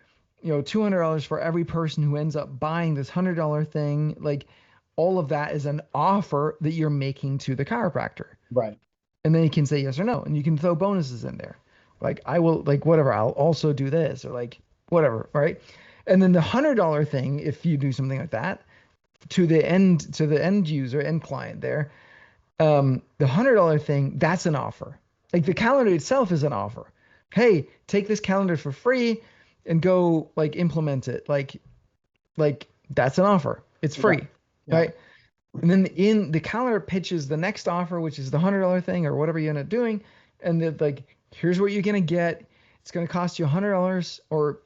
$200 for every person who ends up buying this $100 thing. Like all of that is an offer that you're making to the chiropractor. Right. And then you can say yes or no. And you can throw bonuses in there. Like I will, like whatever, I'll also do this or like whatever. Right. And then the $100 thing, if you do something like that to the end user, end client there, the $100 thing, that's an offer. Like the calendar itself is an offer. Hey, take this calendar for free and go like implement it. Like that's an offer. It's Yeah. free, Yeah. right? And then in the calendar pitches the next offer, which is the $100 thing or whatever you end up doing, and then like here's what you're gonna get. It's gonna cost you $100 or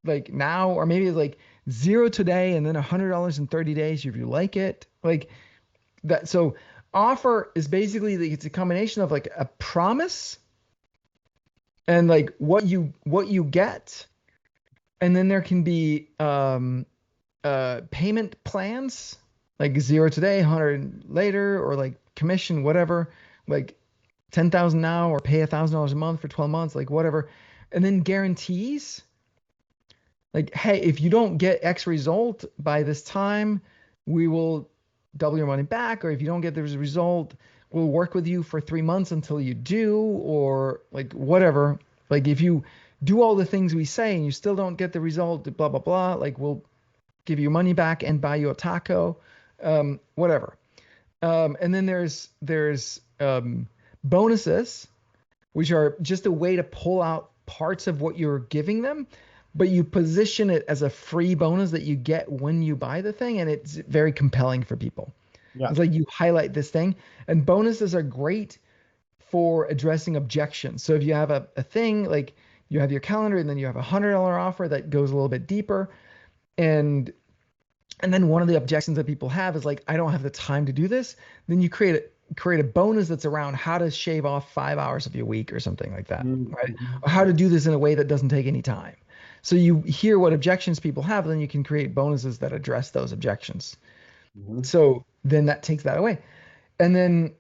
like now, or maybe like zero today and then $100 in 30 days if you like it. Like that. So offer is basically it's a combination of like a promise and like what you get, and then there can be payment plans like zero today, 100 later, or like commission whatever, like 10,000 now or pay $1,000 a month for 12 months, like whatever, and then guarantees like, hey, if you don't get X result by this time, we will double your money back. Or if you don't get the result, we'll work with you for 3 months until you do, or like whatever. Like if you do all the things we say and you still don't get the result, blah, blah, blah, like we'll give you money back and buy you a taco, whatever. And then there's bonuses, which are just a way to pull out parts of what you're giving them, but you position it as a free bonus that you get when you buy the thing, and it's very compelling for people. Yeah. It's like you highlight this thing, and bonuses are great for addressing objections. So if you have a thing like you have your calendar and then you have $100 offer that goes a little bit deeper, and and then one of the objections that people have is like, I don't have the time to do this. Then you create a bonus that's around how to shave off 5 hours of your week or something like that, right? Mm-hmm. Or how to do this in a way that doesn't take any time. So you hear what objections people have, then you can create bonuses that address those objections. Mm-hmm. So then that takes that away. And then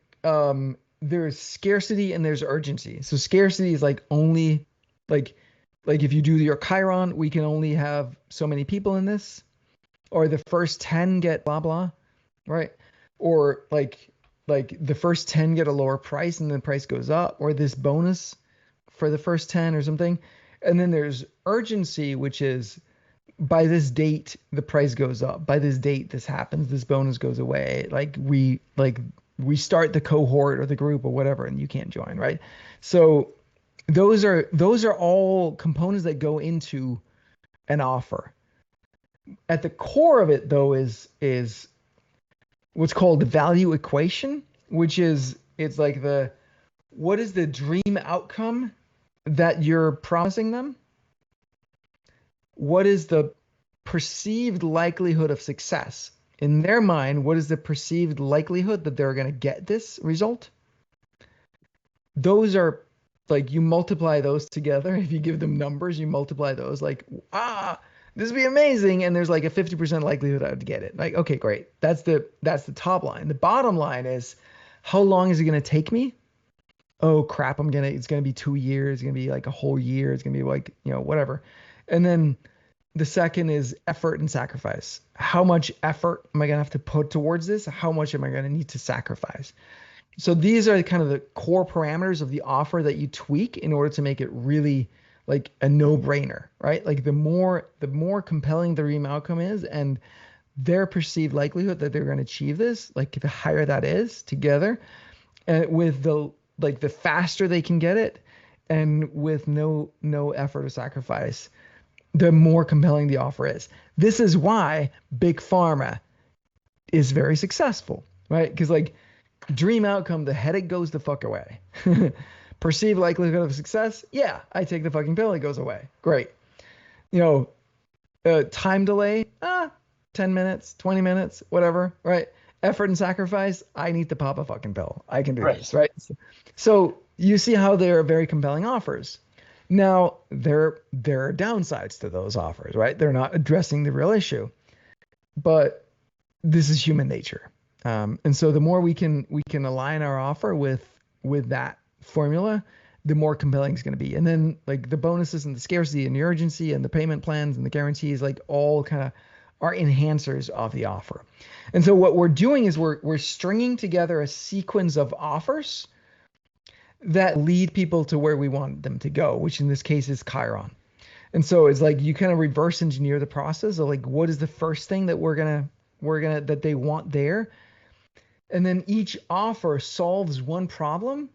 there's scarcity and there's urgency. So scarcity is like only like like if you do your Chiron, we can only have so many people in this, or the first 10 get blah blah, right? Or like the first 10 get a lower price and the price goes up, or this bonus for the first 10 or something. And then there's urgency, which is by this date the price goes up. By this date this happens, this bonus goes away. Like we start the cohort or the group or whatever and you can't join, right? So those are all components that go into an offer. At the core of it though is what's called the value equation, which is it's like the what is the dream outcome that you're promising them? What is the perceived likelihood of success? In their mind, what is the perceived likelihood that they're going to get this result? Those are like you multiply those together. If you give them numbers, you multiply those like, this would be amazing. And there's like a 50% likelihood I would get it. Like, okay, great. That's the top line. The bottom line is how long is it going to take me? Oh crap, it's going to be 2 years. It's going to be like a whole year. It's going to be like, whatever. And then The second is effort and sacrifice. How much effort am I going to have to put towards this? How much am I going to need to sacrifice? So these are kind of the core parameters of the offer that you tweak in order to make it really like a no-brainer, right? Like the more compelling the dream outcome is and their perceived likelihood that they're going to achieve this, like the higher that is together, and with the faster they can get it and with no effort or sacrifice, the more compelling the offer is. This is why big pharma is very successful, right? Because like dream outcome, the headache goes the fuck away. Perceived likelihood of success, yeah, I take the fucking pill, it goes away. Great. You know, time delay, 10 minutes, 20 minutes, whatever, right? Effort and sacrifice, I need to pop a fucking pill. I can do Right. this, right? So you see how they're very compelling offers. Now, there are downsides to those offers, right? They're not addressing the real issue, but this is human nature. And so the more we can align our offer with that formula, the more compelling it's going to be. And then like the bonuses and the scarcity and the urgency and the payment plans and the guarantees, like all kind of are enhancers of the offer. And so what we're doing is we're stringing together a sequence of offers that lead people to where we want them to go, which in this case is Chiron. And so it's like you kind of reverse engineer the process of like what is the first thing that we're gonna that they want there, and then each offer solves one problem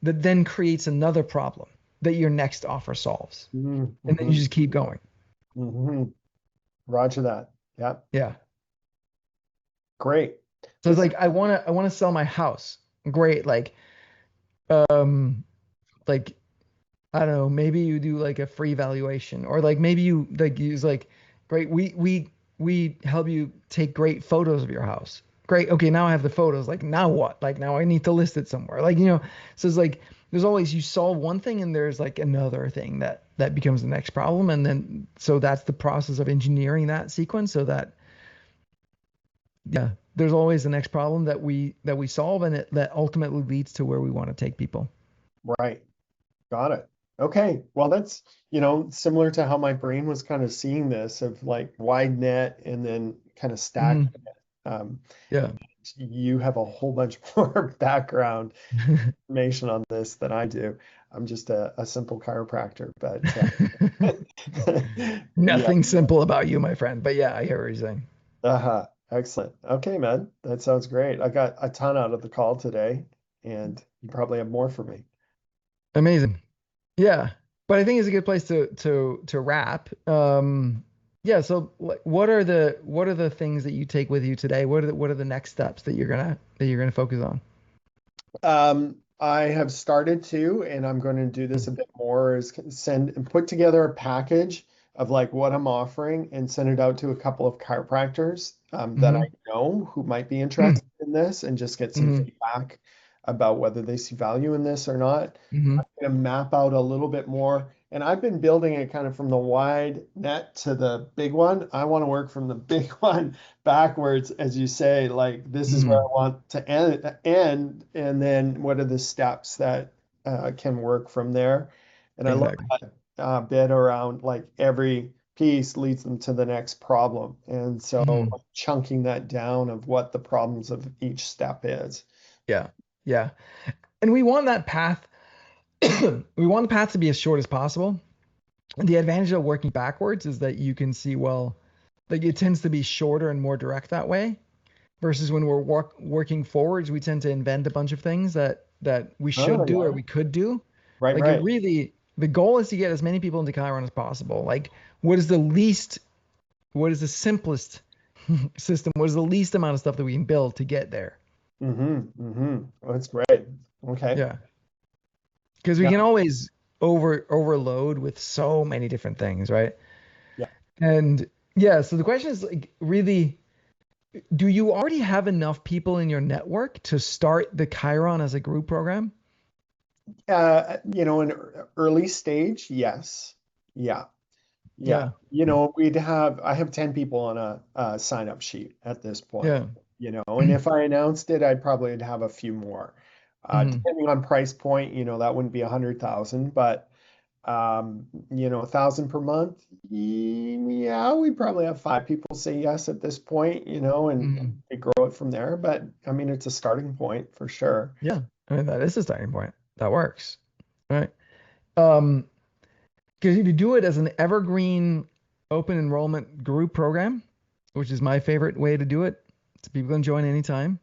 that then creates another problem that your next offer solves, and then you Mm-hmm. just keep going. Mm-hmm. Roger that. Yeah. Yeah. Great. So it's This is like I want to sell my house. Great. Um like I don't know, maybe you do like a free valuation or like maybe you like use like great we help you take great photos of your house. Great. Okay, now I have the photos. Like now what? Like now I need to list it somewhere. Like, so it's like there's always you solve one thing and there's like another thing that becomes the next problem and then so that's the process of engineering that sequence so that yeah, there's always the next problem that we solve and that ultimately leads to where we want to take people. right. Got it. Okay. Well, that's, similar to how my brain was kind of seeing this of like wide net and then kind of stack. Hmm. Um, Yeah. you have a whole bunch more background information on this than I do. I'm just a simple chiropractor, but yeah. Nothing simple about you, my friend. But yeah, I hear what you're saying. Uh-huh. Excellent. Okay, man. That sounds great. I got a ton out of the call today, and you probably have more for me. Amazing. Yeah. But I think it's a good place to wrap. Yeah, so what are the things that you take with you today? What are the next steps that you're gonna focus on? I have started to, and I'm going to do this a bit more, is send and put together a package of like what I'm offering and send it out to a couple of chiropractors that I Mm-hmm. know who might be interested in this and just get some Mm-hmm. feedback about whether they see value in this or not. Mm-hmm. I'm going to map out a little bit more. And I've been building it kind of from the wide net to the big one. I want to work from the big one backwards, as you say, like this is where Mm-hmm. I want to and then what are the steps that can work from there? And I love Exactly. that bit around like every piece leads them to the next problem. And so Mm-hmm. chunking that down of what the problems of each step is. Yeah. Yeah. And we want the path to be as short as possible. And the advantage of working backwards is that you can see, well, like it tends to be shorter and more direct that way versus when we're working forwards, we tend to invent a bunch of things that we Oh, should do or yeah. we could do. Right, Like it right. really, the goal is to get as many people into Chiron as possible. Like what is the simplest system? What is the least amount of stuff that we can build to get there? Mm-hmm. Mm-hmm. That's great. Okay. Yeah. Because we Yeah. can always overload with so many different things, right? Yeah. And yeah, so the question is like really, do you already have enough people in your network to start the Chiron as a group program? In early stage, yes. Yeah. Yeah. Yeah. I have 10 people on a sign up sheet at this point, Yeah. and if I announced it, I'd probably have a few more. Hmm. Depending on price point, that wouldn't be 100,000, but You know, 1,000 per month. Yeah, we probably have 5 people say yes at this point, you know, and Mhm. we grow it from there. But I mean, it's a starting point for sure. Yeah. I mean, that is a starting point. That works. Right. Um, because if you do it as an evergreen open enrollment group program, which is my favorite way to do it, so people can join anytime.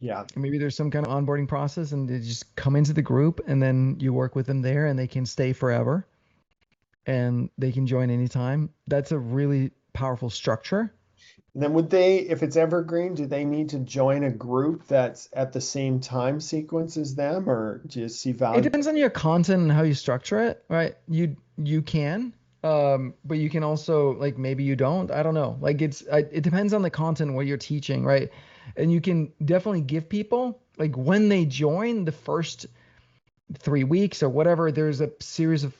Yeah. And maybe there's some kind of onboarding process and they just come into the group and then you work with them there and they can stay forever and they can join anytime. That's a really powerful structure. And then would they, if it's evergreen, do they need to join a group that's at the same time sequence as them, or do you see It value? depends on your content and how you structure it, right? You can, but you can also like maybe you don't. I don't know. Like it depends on the content what you're teaching, right? And you can definitely give people like when they join the first 3 weeks or whatever, there's a series of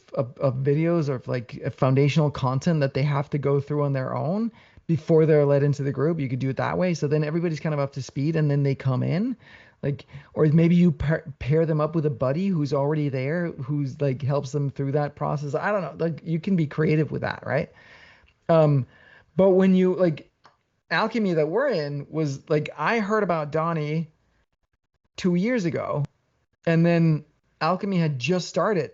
videos or like foundational content that they have to go through on their own before they're let into the group. You could do it that way. So then everybody's kind of up to speed and then they come in. Like, or maybe you pair them up with a buddy who's already there, who's like helps them through that process. I don't know. Like you can be creative with that, right? Um, but when you like alchemy that we're in was like I heard about Donnie 2 years ago and then Alchemy had just started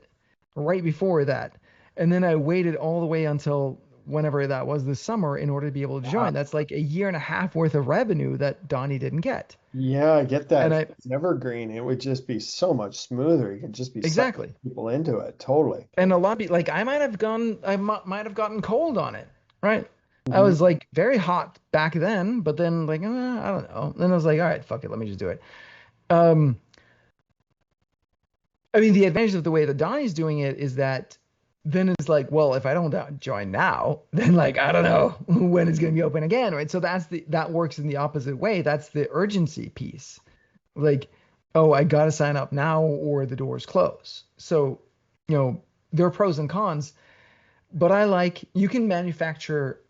right before that. And then I waited all the way until whenever that was this summer in order to be able to Yeah, join. That's like a year and a half worth of revenue that Donnie didn't get. yeah, I get that. And If I it's evergreen, it would just be so much smoother. You could just be sucking exactly. people into it. Totally. And a lot of like I might have gone, might have gotten cold on it, right? I Hmm. was like very hot back then, but then like I don't know. Then I was like, all right, fuck it, let me just do it. Um, I mean, the advantage of the way that Donnie's doing it is that then it's like, well, if I don't join now, then like I don't know when it's going to be open again, right? So that works in the opposite way. That's the urgency piece. Like, oh, I got to sign up now or the doors close. So, there are pros and cons, but I like you can manufacture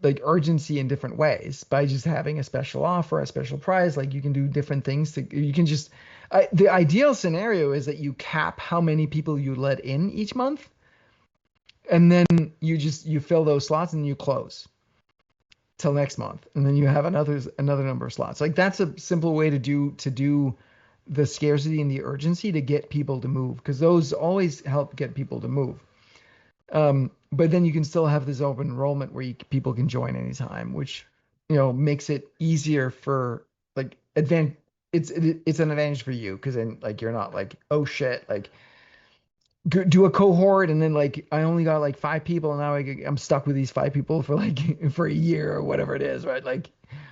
like urgency in different ways by just having a special offer, a special price. Like you can do different things you can just, the ideal scenario is that you cap how many people you let in each month. And then you fill those slots and you close till next month. And then you have another number of slots. Like that's a simple way to do the scarcity and the urgency to get people to move because those always help get people to move. But then you can still have this open enrollment where people can join anytime, which makes it easier for like it's an advantage for you because then like you're not like oh shit like do a cohort and then like I only got like 5 people and now I'm stuck with these 5 people for like for a year or whatever it is, right? Like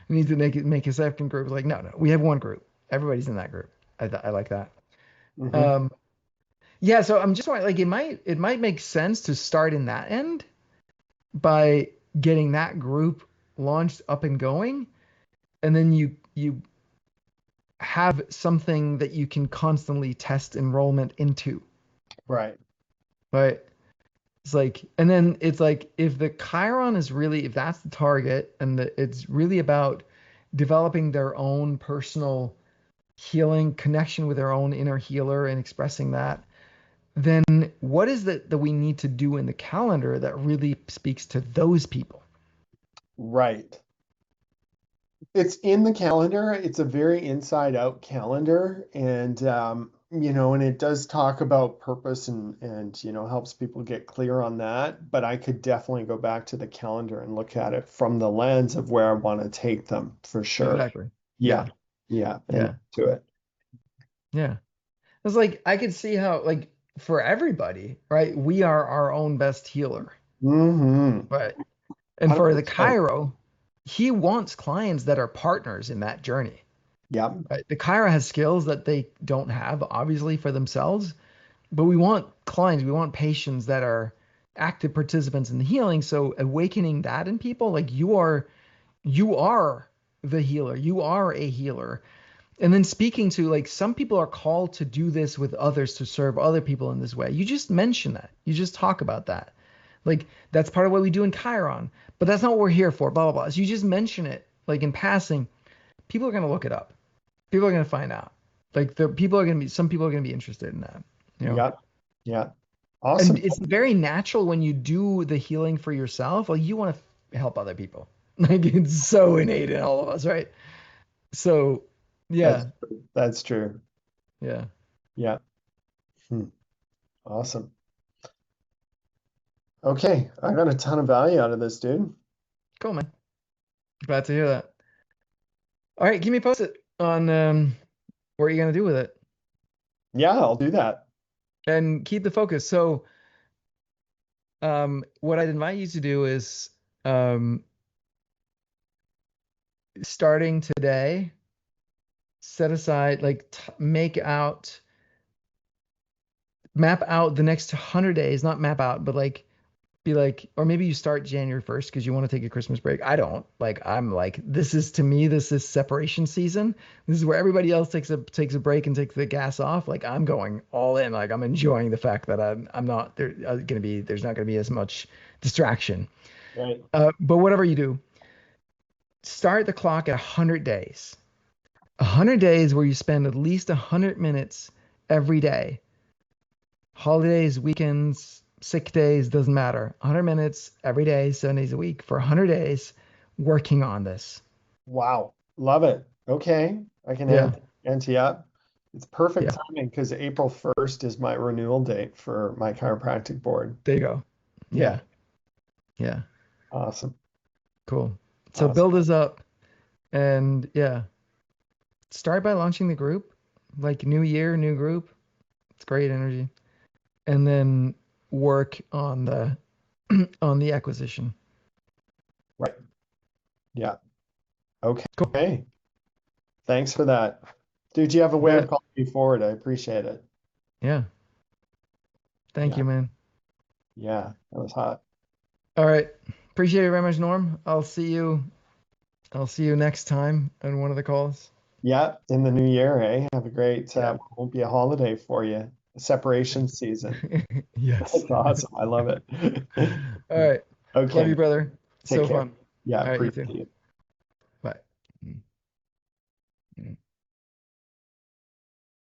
we need to make a second group. Like no, we have one group. Everybody's in that group. I like that. Hmm. Um, yeah, so I'm just wondering, like it might make sense to start in that end by getting that group launched up and going, and then you have something that you can constantly test enrollment into, Right. right? It's like, and then it's like if the Chiron is really if that's the target and it's really about developing their own personal healing connection with their own inner healer and expressing that, then what is it that we need to do in the calendar that really speaks to those people? Right. It's in the calendar. It's a very inside out calendar. And, you know, and it does talk about purpose and, you know, helps people get clear on that. But I could definitely go back to the calendar and look at it from the lens of where I want to take them for sure. Exactly. Yeah. Yeah. Yeah. And Yeah. to it. Yeah. It's like I could see how like for everybody, right? We are our own best healer, Mm-hmm. right? And for the 100%. Cairo, he wants clients that are partners in that journey. Yeah. Right? The Cairo has skills that they don't have, obviously, for themselves, but we want clients, we want patients that are active participants in the healing. So awakening that in people, like you are the healer, you are a healer. And then speaking to like some people are called to do this with others to serve other people in this way. You just mention that. You just talk about that. Like that's part of what we do in Chiron, but that's not what we're here for, blah blah blah. So you just mention it like in passing, people are gonna look it up. People are gonna find out. Like some people are gonna be interested in that, you know. Yeah. Yeah. And Awesome. it's very natural when you do the healing for yourself. Like you want to help other people. Like it's so innate in all of us, right? So, That's yeah, that's true. yeah. Yeah. Hmm. Awesome. Okay, I got a ton of value out of this, dude. Cool, man. Glad to hear that. All right, keep me posted on what you're gonna do with it, Yeah, I'll do that. and keep the focus. So, what I'd invite you to do is, um, starting today, set aside, like, map out the next 100 days, not map out, but like be like, or maybe you start January 1st because you want to take a Christmas break. I don't. Like, I'm like, this is to me, this is separation season. This is where everybody else takes a break and takes the gas off. Like, I'm going all in. Like, I'm enjoying the fact that I'm not there there's not gonna be as much distraction. Right. But whatever you do, start the clock at 100 days. 100 days where you spend at least 100 minutes every day. Holidays, weekends, sick days, doesn't matter. 100 minutes every day, 7 days a week for 100 days working on this. Wow. Love it. Okay. I can Yeah. ante up. It's perfect Yeah. timing because April 1st is my renewal date for my chiropractic board. There you go. Yeah. Yeah. Yeah. Awesome. Cool. So Awesome. build this up and yeah, start by launching the group. Like new year, new group. It's great energy. And then work on the on the acquisition. Right. Yeah. Cool. Okay. Thanks for that. Dude, you have a You way of bet. calling me forward. I appreciate it. Yeah. Thank Yeah. you, man. Yeah. That was hot. All right. Appreciate it very much, Norm. I'll see you next time on one of the calls. Yeah. In the new year, eh? Have a great, Yeah. won't be a holiday for you. Separation season. Yes. That's awesome. I love it. All right. Love Okay, you, man. brother. Take So care. fun. Yeah, All right, you too. appreciate it.